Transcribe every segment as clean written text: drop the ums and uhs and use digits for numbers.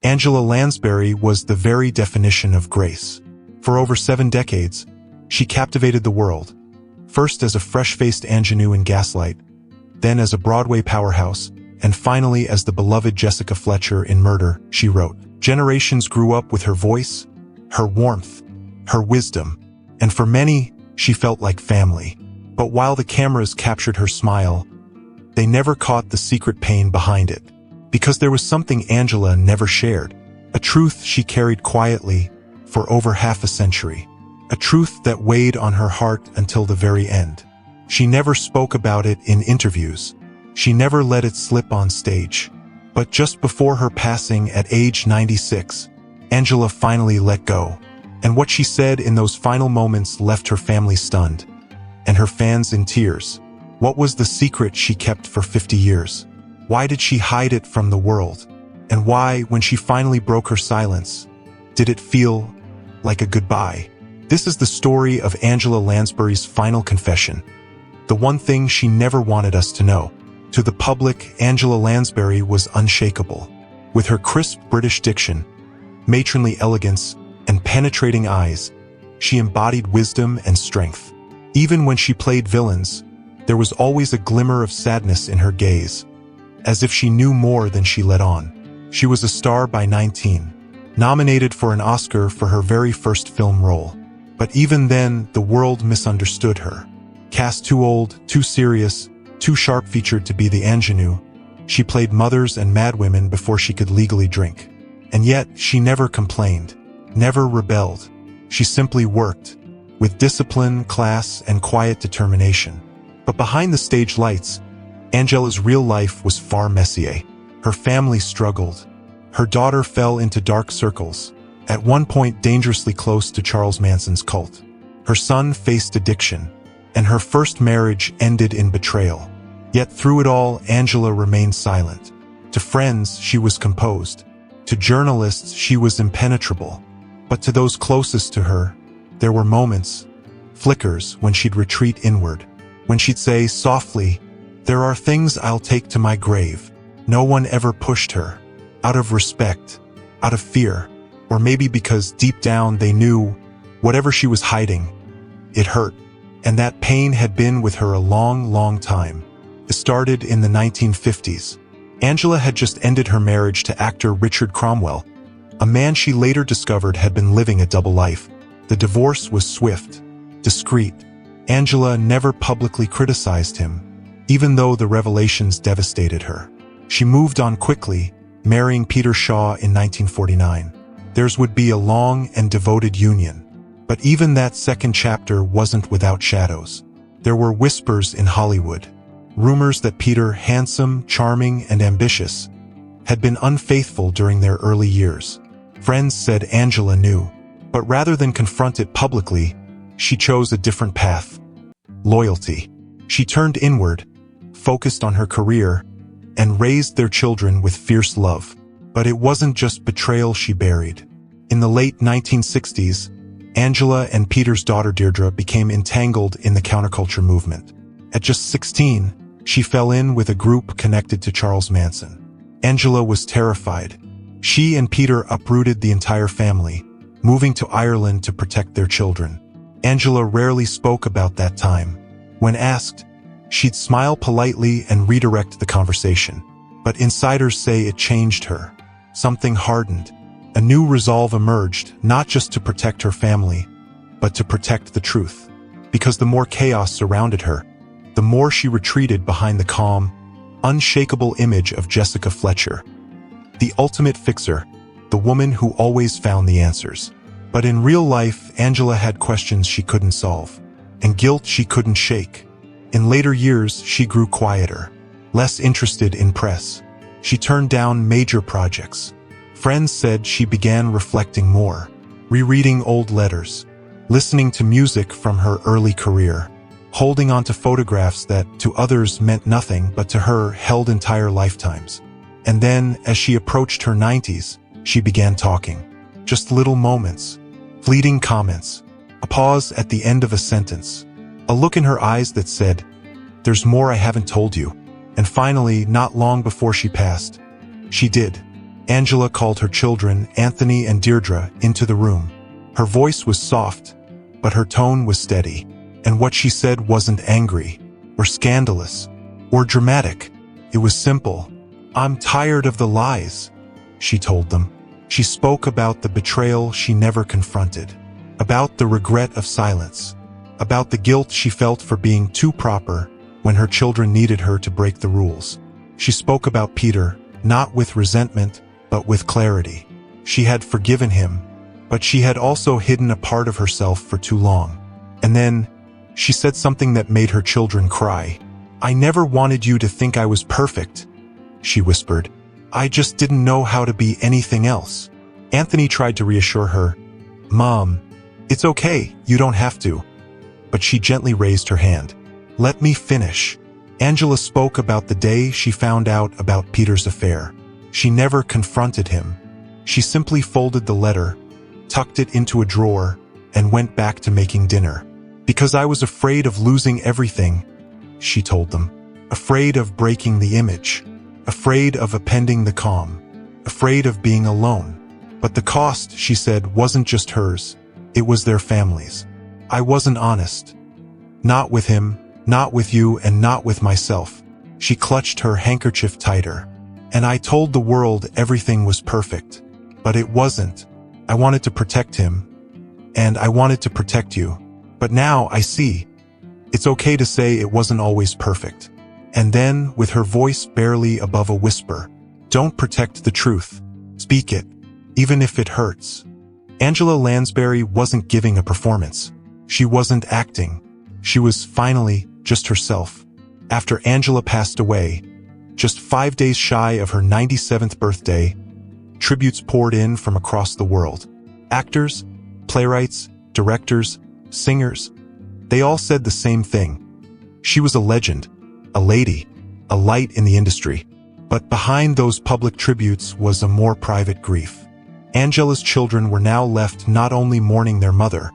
Angela Lansbury was the very definition of grace. For over 7 decades, she captivated the world, first as a fresh-faced ingenue in Gaslight, then as a Broadway powerhouse, and finally as the beloved Jessica Fletcher in Murder, She Wrote. Generations grew up with her voice, her warmth, her wisdom, and for many, she felt like family. But while the cameras captured her smile, they never caught the secret pain behind it. Because there was something Angela never shared, a truth she carried quietly for over half a century, a truth that weighed on her heart until the very end. She never spoke about it in interviews. She never let it slip on stage. But just before her passing at age 96, Angela finally let go. And what she said in those final moments left her family stunned, and her fans in tears. What was the secret she kept for 50 years? Why did she hide it from the world? And why, when she finally broke her silence, did it feel like a goodbye? This is the story of Angela Lansbury's final confession. The one thing she never wanted us to know. To the public, Angela Lansbury was unshakable. With her crisp British diction, matronly elegance, and penetrating eyes, she embodied wisdom and strength. Even when she played villains, there was always a glimmer of sadness in her gaze, as if she knew more than she let on. She was a star by 19, nominated for an Oscar for her very first film role. But even then, the world misunderstood her. Cast too old, too serious, too sharp-featured to be the ingenue, she played mothers and madwomen before she could legally drink. And yet, she never complained, never rebelled. She simply worked, with discipline, class, and quiet determination. But behind the stage lights, Angela's real life was far messier. Her family struggled. Her daughter fell into dark circles, at one point dangerously close to Charles Manson's cult. Her son faced addiction, and her first marriage ended in betrayal. Yet through it all, Angela remained silent. To friends, she was composed. To journalists, she was impenetrable. But to those closest to her, there were moments, flickers, when she'd retreat inward. When she'd say softly, "There are things I'll take to my grave." No one ever pushed her, out of respect, out of fear, or maybe because deep down they knew, whatever she was hiding, it hurt. And that pain had been with her a long, long time. It started in the 1950s. Angela had just ended her marriage to actor Richard Cromwell, a man she later discovered had been living a double life. The divorce was swift, discreet. Angela never publicly criticized him, even though the revelations devastated her. She moved on quickly, marrying Peter Shaw in 1949. Theirs would be a long and devoted union. But even that second chapter wasn't without shadows. There were whispers in Hollywood, rumors that Peter, handsome, charming, and ambitious, had been unfaithful during their early years. Friends said Angela knew, but rather than confront it publicly, she chose a different path. Loyalty. She turned inward, focused on her career, and raised their children with fierce love. But it wasn't just betrayal she buried. In the late 1960s, Angela and Peter's daughter Deirdre became entangled in the counterculture movement. At just 16, she fell in with a group connected to Charles Manson. Angela was terrified. She and Peter uprooted the entire family, moving to Ireland to protect their children. Angela rarely spoke about that time. When asked, she'd smile politely and redirect the conversation. But insiders say it changed her. Something hardened. A new resolve emerged, not just to protect her family, but to protect the truth. Because the more chaos surrounded her, the more she retreated behind the calm, unshakable image of Jessica Fletcher, the ultimate fixer, the woman who always found the answers. But in real life, Angela had questions she couldn't solve, and guilt she couldn't shake. In later years, she grew quieter, less interested in press. She turned down major projects. Friends said she began reflecting more, rereading old letters, listening to music from her early career, holding on to photographs that, to others, meant nothing but to her held entire lifetimes. And then, as she approached her 90s, she began talking. Just little moments, fleeting comments, a pause at the end of a sentence, a look in her eyes that said, "There's more I haven't told you." And finally, not long before she passed, she did. Angela called her children, Anthony and Deirdre, into the room. Her voice was soft, but her tone was steady. And what she said wasn't angry, or scandalous, or dramatic. It was simple. "I'm tired of the lies," she told them. She spoke about the betrayal she never confronted, about the regret of silence, about the guilt she felt for being too proper when her children needed her to break the rules. She spoke about Peter, not with resentment, but with clarity. She had forgiven him, but she had also hidden a part of herself for too long. And then, she said something that made her children cry. "I never wanted you to think I was perfect," she whispered. "I just didn't know how to be anything else." Anthony tried to reassure her. "Mom, it's okay, you don't have to." But she gently raised her hand. "Let me finish." Angela spoke about the day she found out about Peter's affair. She never confronted him. She simply folded the letter, tucked it into a drawer, and went back to making dinner. "Because I was afraid of losing everything," she told them. "Afraid of breaking the image. Afraid of upending the calm. Afraid of being alone. But the cost," she said, "wasn't just hers. It was their families. I wasn't honest. Not with him, not with you, and not with myself." She clutched her handkerchief tighter. "And I told the world everything was perfect. But it wasn't. I wanted to protect him. And I wanted to protect you. But now I see. It's okay to say it wasn't always perfect." And then, with her voice barely above a whisper, "Don't protect the truth. Speak it, even if it hurts." Angela Lansbury wasn't giving a performance. She wasn't acting. She was finally just herself. After Angela passed away, just 5 days shy of her 97th birthday, tributes poured in from across the world. Actors, playwrights, directors, singers, they all said the same thing. She was a legend, a lady, a light in the industry. But behind those public tributes was a more private grief. Angela's children were now left not only mourning their mother,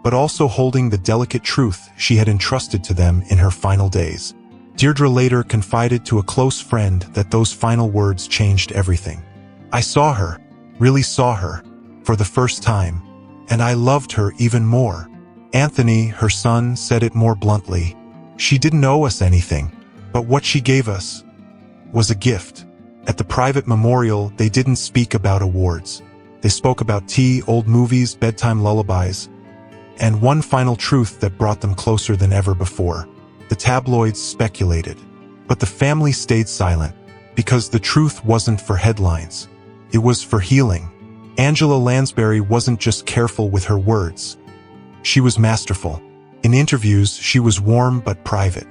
but also holding the delicate truth she had entrusted to them in her final days. Deirdre later confided to a close friend that those final words changed everything. "I saw her, really saw her, for the first time, and I loved her even more." Anthony, her son, said it more bluntly. "She didn't owe us anything, but what she gave us was a gift." At the private memorial, they didn't speak about awards. They spoke about tea, old movies, bedtime lullabies, and one final truth that brought them closer than ever before. The tabloids speculated, but the family stayed silent, because the truth wasn't for headlines. It was for healing. Angela Lansbury wasn't just careful with her words. She was masterful. In interviews, she was warm but private.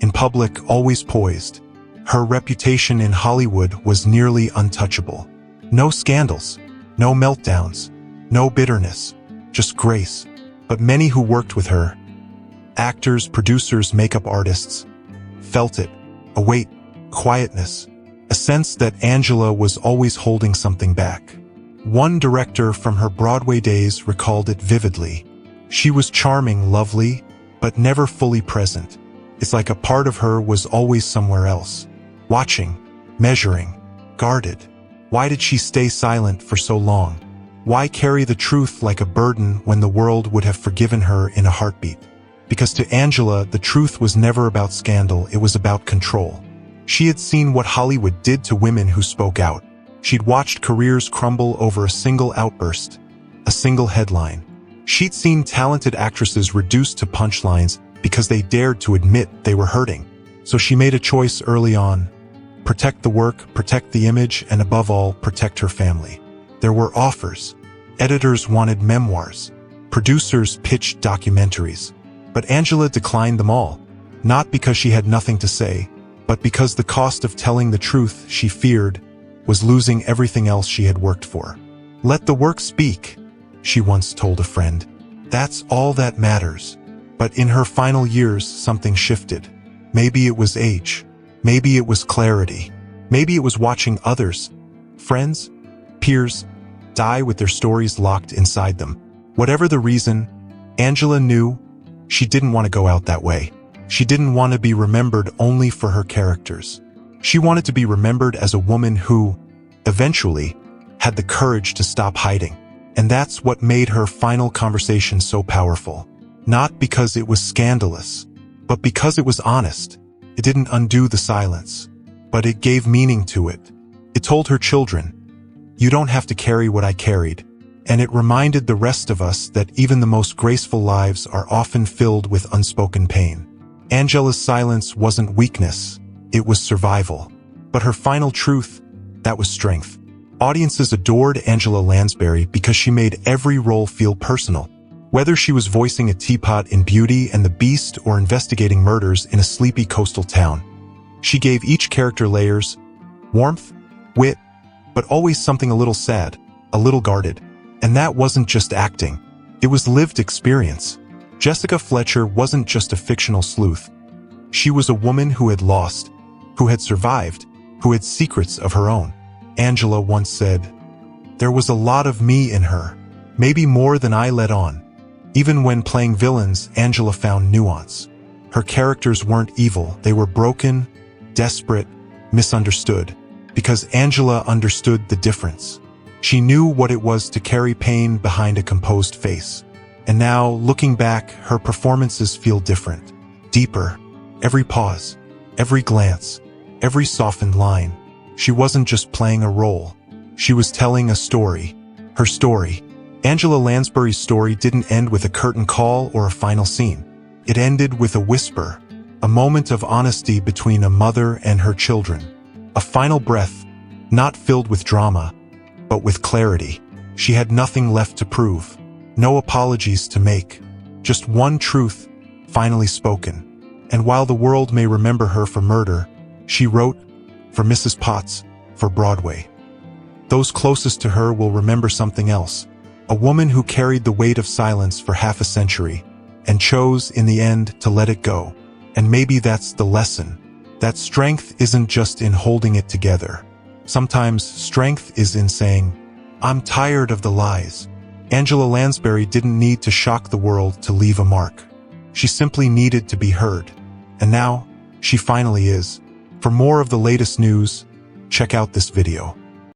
In public, always poised. Her reputation in Hollywood was nearly untouchable. No scandals, no meltdowns, no bitterness, just grace. But many who worked with her, actors, producers, makeup artists, felt it. A weight, quietness, a sense that Angela was always holding something back. One director from her Broadway days recalled it vividly. She was charming, lovely, but never fully present. It's like a part of her was always somewhere else, watching, measuring, guarded. Why did she stay silent for so long? Why carry the truth like a burden when the world would have forgiven her in a heartbeat? Because to Angela, the truth was never about scandal, it was about control. She had seen what Hollywood did to women who spoke out. She'd watched careers crumble over a single outburst, a single headline. She'd seen talented actresses reduced to punchlines because they dared to admit they were hurting. So she made a choice early on. Protect the work, protect the image, and above all, protect her family. There were offers. Editors wanted memoirs. Producers pitched documentaries. But Angela declined them all. Not because she had nothing to say, but because the cost of telling the truth, she feared, was losing everything else she had worked for. "Let the work speak," she once told a friend. "That's all that matters." But in her final years, something shifted. Maybe it was age. Maybe it was clarity. Maybe it was watching others, friends, peers, die with their stories locked inside them. Whatever the reason, Angela knew she didn't want to go out that way. She didn't want to be remembered only for her characters. She wanted to be remembered as a woman who, eventually, had the courage to stop hiding. And that's what made her final conversation so powerful. Not because it was scandalous, but because it was honest. It didn't undo the silence, but it gave meaning to it. It told her children, "You don't have to carry what I carried." And it reminded the rest of us that even the most graceful lives are often filled with unspoken pain. Angela's silence wasn't weakness, it was survival. But her final truth, that was strength. Audiences adored Angela Lansbury because she made every role feel personal. Whether she was voicing a teapot in Beauty and the Beast or investigating murders in a sleepy coastal town, she gave each character layers, warmth, wit, but always something a little sad, a little guarded. And that wasn't just acting. It was lived experience. Jessica Fletcher wasn't just a fictional sleuth. She was a woman who had lost, who had survived, who had secrets of her own. Angela once said, "There was a lot of me in her, maybe more than I let on." Even when playing villains, Angela found nuance. Her characters weren't evil, they were broken, desperate, misunderstood. Because Angela understood the difference. She knew what it was to carry pain behind a composed face. And now, looking back, her performances feel different, deeper. Every pause, every glance, every softened line. She wasn't just playing a role. She was telling a story. Her story. Angela Lansbury's story didn't end with a curtain call or a final scene. It ended with a whisper, a moment of honesty between a mother and her children. A final breath, not filled with drama, but with clarity. She had nothing left to prove, no apologies to make, just one truth, finally spoken. And while the world may remember her for murder, she wrote, for Mrs. Potts, for Broadway. Those closest to her will remember something else. A woman who carried the weight of silence for half a century, and chose, in the end, to let it go. And maybe that's the lesson. That strength isn't just in holding it together. Sometimes strength is in saying, "I'm tired of the lies." Angela Lansbury didn't need to shock the world to leave a mark. She simply needed to be heard. And now, she finally is. For more of the latest news, check out this video.